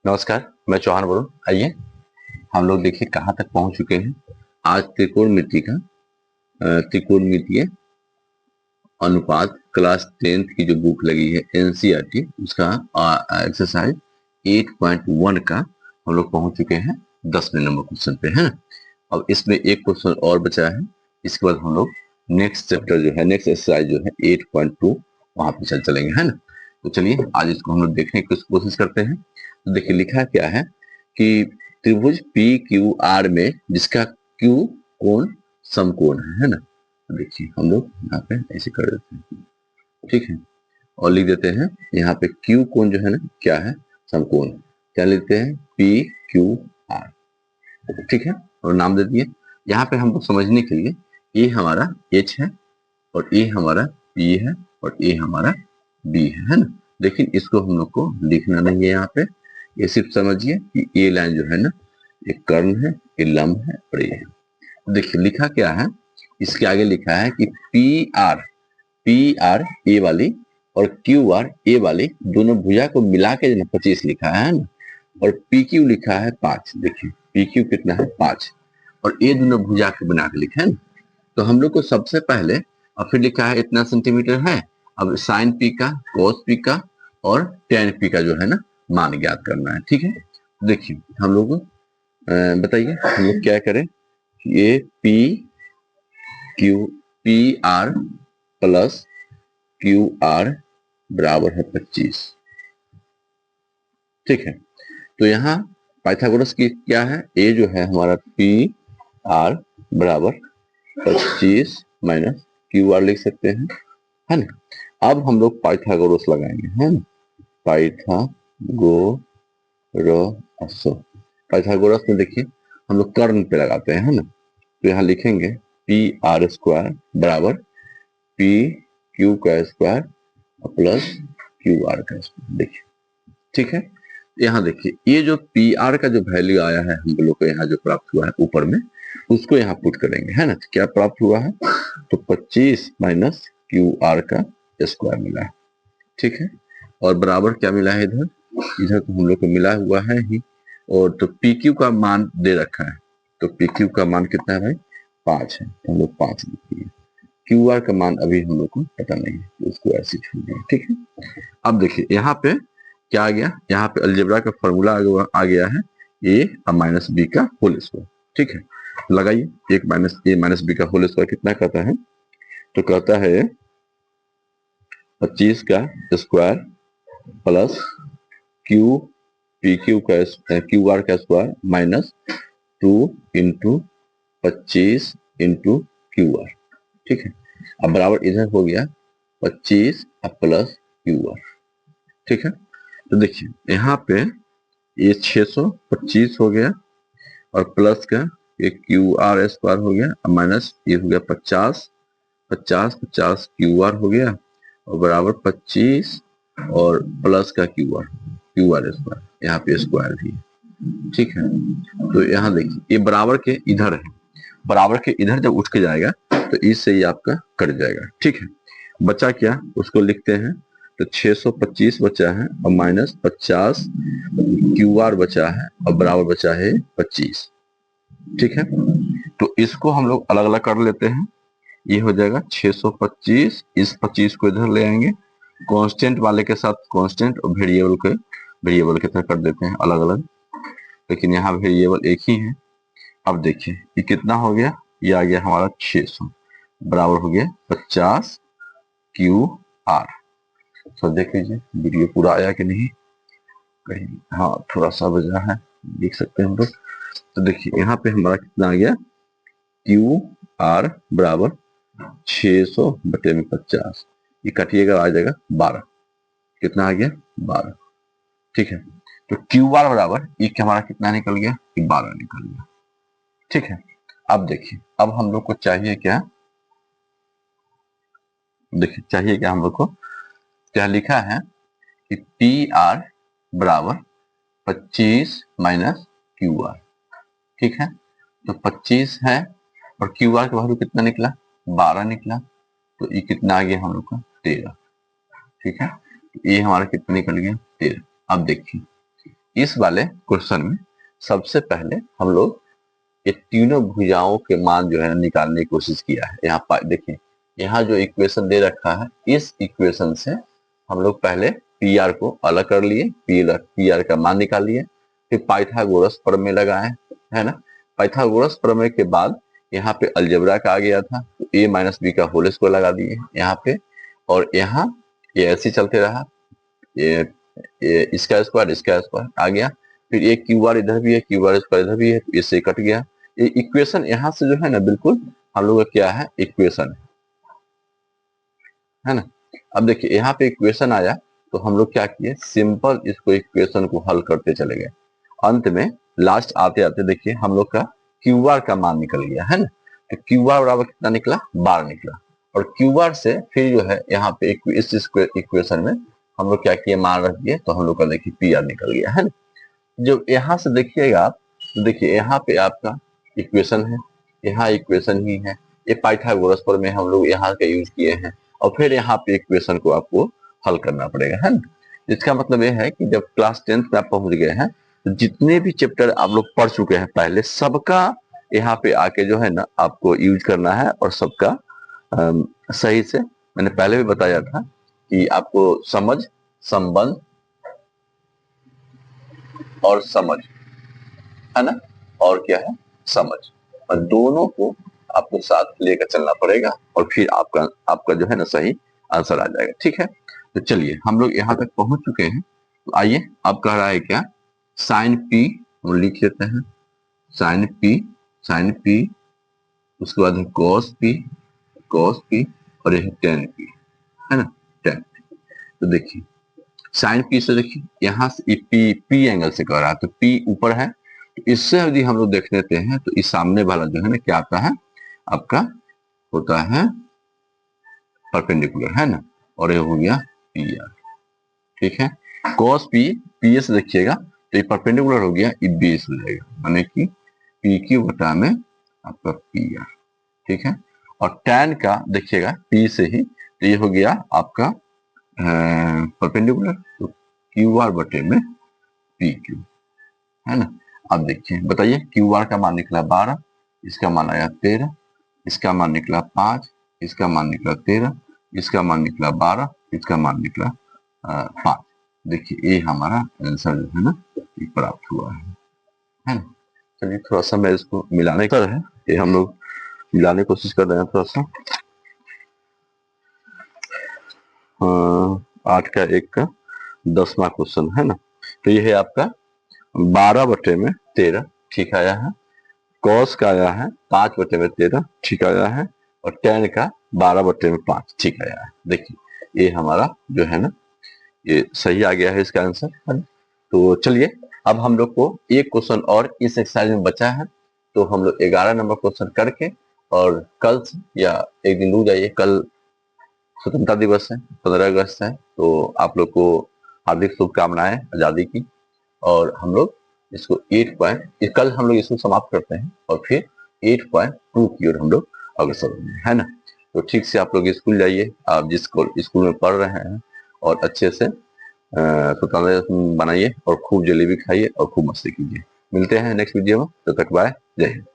नमस्कार, मैं चौहान बोल रहा हूँ। आइए हम लोग देखिए कहाँ तक पहुंच चुके हैं। आज त्रिकोणमिति का त्रिकोणमितीय अनुपात क्लास 10th की जो बुक लगी है एनसीईआरटी उसका एक्सरसाइज 8.1 का हम लोग पहुंच चुके हैं 10वें नंबर क्वेश्चन पे, है ना। अब इसमें एक क्वेश्चन और बचा है। इसके बाद हम लोग नेक्स्ट चैप्टर जो है, नेक्स्ट एक्सरसाइज जो है 8.2 वहां पे चलेंगे, है ना। तो चलिए आज इसको हम लोग देखने की कोशिश करते हैं। तो देखिए लिखा क्या है कि त्रिभुज पी क्यू आर में जिसका क्यू कोण समकोण है ना। तो देखिए हम लोग यहाँ पे ऐसे कर देते हैं, ठीक है। और लिख देते हैं यहाँ पे क्यू कोण जो है ना क्या है, समकोण। क्या लिखते हैं, पी क्यू आर, ठीक है। और नाम दे दिए। यहाँ पे हम लोग समझने के लिए ए हमारा एच है और ए हमारा पी है और ए हमारा बी है ना। लेकिन इसको हम लोग को लिखना नहीं है यहाँ पे। ये सिर्फ समझिए कि ये लाइन जो है ना, ये कर्ण है, ये लंब है और ये है। देखिए लिखा क्या है, इसके आगे लिखा है कि पी आर ए वाली और क्यू आर ए वाली दोनों भुजा को मिला के 25 लिखा है ना। और पी क्यू लिखा है 5। देखिए पी क्यू कितना है, 5। और ये दोनों भुजा के बना के लिखा है ना। तो हम लोग को सबसे पहले, और फिर लिखा है इतना सेंटीमीटर है। अब साइन पी का, कोस पी का और टेन पी का जो है ना मान ज्ञात करना है, ठीक है। देखिए हम लोग बताइए हम लोग क्या करें। ये P Q P R plus Q R बराबर है 25, ठीक है। तो यहाँ पाइथागोरस की क्या है, ए जो है हमारा पी आर बराबर 25 माइनस क्यू आर लिख सकते हैं, है ना। अब हम लोग पाइथागोरस लगाएंगे, है ना। पाइथागोरस में देखिए हम लोग कर्ण पे लगाते हैं, है ना। तो यहाँ लिखेंगे पी आर स्क्वायर बराबर पी क्यू का स्क्वायर प्लस क्यू आर का स्क्वायर, देखिए, ठीक है। यहाँ देखिए ये जो पी आर का जो वैल्यू आया है हम लोग को यहाँ जो प्राप्त हुआ है ऊपर में, उसको यहाँ पुट करेंगे, है ना। तो क्या प्राप्त हुआ है, तो 25 माइनस क्यू आर का स्क्वायर मिला है, ठीक है। और बराबर क्या मिला है इधर, इधर तो हम लोग को मिला हुआ है ही। और तो पी क्यू का मान दे रखा है। तो पी क्यू का मान कितना है भाई, 5 है। तो हम लोग 5 लिखेंगे। क्यू आर का मान अभी हम लोग को पता नहीं है, तो उसको ऐसे छोड़ देंगे, ठीक है। अब देखिए यहाँ पे क्या आ गया, यहाँ पे अलजेब्रा का फॉर्मूला आ गया है, ए माइनस बी का होल स्क्वायर, ठीक है। लगाइए, एक माइनस ए माइनस बी का होल स्क्वायर कितना कहता है, तो कहता है 25 का square plus Q P Q का क्यू आर का square minus 2 into 25 into Q R, ठीक है। अब बराबर इधर हो गया 25 प्लस क्यू आर, ठीक है। तो देखिए यहाँ पे ये 625 हो गया और प्लस का ये क्यू आर स्क्वायर हो गया और माइनस ये हो गया 50, 50 क्यू आर हो गया और बराबर 25 और प्लस का क्यू आर स्क्वायर, यहाँ पे स्क्वायर भी है, ठीक है। तो यहाँ देखिए ये बराबर के इधर है, बराबर के इधर जब उठ के जाएगा तो इससे ये आपका कट जाएगा, ठीक है। बचा क्या, उसको लिखते हैं। तो 625 बचा है और माइनस 50 क्यू आर बचा है और बराबर बचा है 25, ठीक है। तो इसको हम लोग अलग अलग कर लेते हैं। ये हो जाएगा 625, इस 25 को इधर ले आएंगे, कांस्टेंट वाले के साथ कांस्टेंट और वेरिएबल की तरह कर देते हैं अलग अलग, लेकिन यहाँ वेरिएबल एक ही है। अब देखिए ये कितना हो गया, ये आ गया हमारा 600 बराबर हो गया 50 क्यू आर। तो देख लीजिए वीडियो पूरा आया कि नहीं, कहीं हाँ थोड़ा सा बजा है, देख सकते हैं हम लोग। तो देखिए यहाँ पे हमारा कितना आ गया, क्यू आर बराबर 600 बटे में 50, ये कटिएगा आ जाएगा 12, कितना आ गया 12, ठीक है। तो क्यू आर बराबर ये हमारा कितना निकल गया, 12 निकल गया, ठीक है। अब देखिए अब हम लोग को चाहिए क्या, देखिए चाहिए क्या हम लोग को, क्या लिखा है कि पी आर बराबर 25 माइनस क्यू आर, ठीक है। तो 25 है और क्यू आर का वैल्यू कितना निकला, 12 निकला। तो ये कितना आ गया हम लोग का 13, ठीक है। तो ये हमारा कितना निकल गया 13। अब देखिए इस वाले क्वेश्चन में सबसे पहले हम लोग ये तीनों भुजाओं के मान जो है निकालने की कोशिश किया है। यहाँ देखिए, यहाँ जो इक्वेशन दे रखा है, इस इक्वेशन से हम लोग पहले पी आर को अलग कर लिए, पी आर का मान निकाल लिए, फिर पाइथागोरस प्रमेय लगाए, है ना। पाइथागोरस प्रमेय के बाद यहाँ पे अलजेब्रा का आ गया था, तो ए माइनस बी का होल स्क्वायर लगा दिए यहाँ पे, और यहाँ ये ऐसे चलते रहा, ये इसका स्क्वायर आ गया, फिर एक क्यू आर इधर भी है, क्यू आर स्क्वायर इधर भी है, तो इससे कट गया। ये इक्वेशन यहाँ से जो है ना बिल्कुल हम लोग का क्या है, इक्वेशन है ना। अब देखिए यहाँ पे इक्वेशन आया, तो हम लोग क्या किए, सिंपल इसको इक्वेशन को हल करते चले गए। अंत में लास्ट आते आते देखिए हम लोग का क्यू आर का मान निकल गया, है ना। तो क्यू आर बराबर कितना निकला, 12 निकला, और क्यू आर से फिर जो है यहाँ पे इस इक्वेशन में हम लोग क्या किए, मान रख दिए, तो हम लोग का देखिए पी आर निकल गया, है ना। जो यहाँ से देखिएगा आप, तो देखिए यहाँ पे आपका इक्वेशन है, यहाँ इक्वेशन ही है, ये पाइथागोरस पर में हम लोग यहाँ का यूज किए हैं, और फिर यहाँ पे इक्वेशन को आपको हल करना पड़ेगा, है ना। इसका मतलब ये है कि जब क्लास 10th में आप पहुंच गए हैं, तो जितने भी चैप्टर आप लोग पढ़ चुके हैं पहले, सबका यहाँ पे आके जो है ना आपको यूज करना है, और सबका सही से, मैंने पहले भी बताया था कि आपको समझ, संबंध और समझ, है ना, और क्या है, समझ, और दोनों को आपको साथ लेकर चलना पड़ेगा, और फिर आपका जो है ना सही आंसर आ जाएगा। ठीक है, तो चलिए हम लोग यहाँ तक पहुंच चुके हैं। तो आइए, अब कह रहा है क्या, साइन पी हम लिख लेते हैं, साइन पी, उसके बाद कॉस पी, और यह टेन पी, है ना, टेन। तो देखिए साइन पी से, देखिए यहाँ से पी एंगल से कर रहा है, तो पी ऊपर है, तो इससे यदि हम लोग देख लेते हैं, तो इस सामने वाला जो है ना क्या आता है, आपका होता है परपेंडिकुलर, है ना, और ये हो गया पी आर। ठीक है, कॉस पी से देखिएगा, तो ये परपेंडिकुलर हो गया, ये बेस हो जाएगा, माने कि पी क्यू बटा में आपका पी आर। ठीक है, और टैन का देखिएगा पी से ही, तो ये हो गया आपका परपेंडिकुलर, तो क्यू आर बटे में पी क्यू, है ना। अब देखिए, बताइए क्यू आर का मान निकला 12, इसका मान आया 13, इसका मान निकला 5, इसका मान निकला 13, इसका मान निकला 12, इसका मान निकला 5। देखिए ये हमारा आंसर जो है ना ये प्राप्त हुआ है ना। चलिए थोड़ा सा मैं इसको मिलाने का है, ये हम लोग मिलाने की कोशिश कर रहे हैं थोड़ा सा। 8 का 1 का 10वां क्वेश्चन, है ना। तो ये है आपका 12/13 ठीक आया है, कॉस का आया है 5/13 ठीक आया है, और टेन का 12/5 ठीक आया है। देखिए ये हमारा जो है ना ये सही आ गया है इसका आंसर, है ना। तो चलिए अब हम लोग को एक क्वेश्चन और इस एक्सरसाइज में बचा है, तो हम लोग 11 नंबर क्वेश्चन करके, और कल या एक दिन रुक जाइए, कल स्वतंत्रता दिवस है, 15 अगस्त है, तो आप लोग को हार्दिक शुभकामनाएं आजादी की। और हम लोग इसको 8 कल हम लोग इसको समाप्त करते हैं, और फिर 8.2 की ओर हम लोग अग्रसर होंगे, है ना। तो ठीक से आप लोग स्कूल जाइए, आप जिस स्कूल में पढ़ रहे हैं, और अच्छे से स्वतंत्रता बनाइए, और खूब जलेबी खाइए, और खूब मस्ती कीजिए। मिलते हैं नेक्स्ट वीडियो में, तब तक बाय, जय हिंद।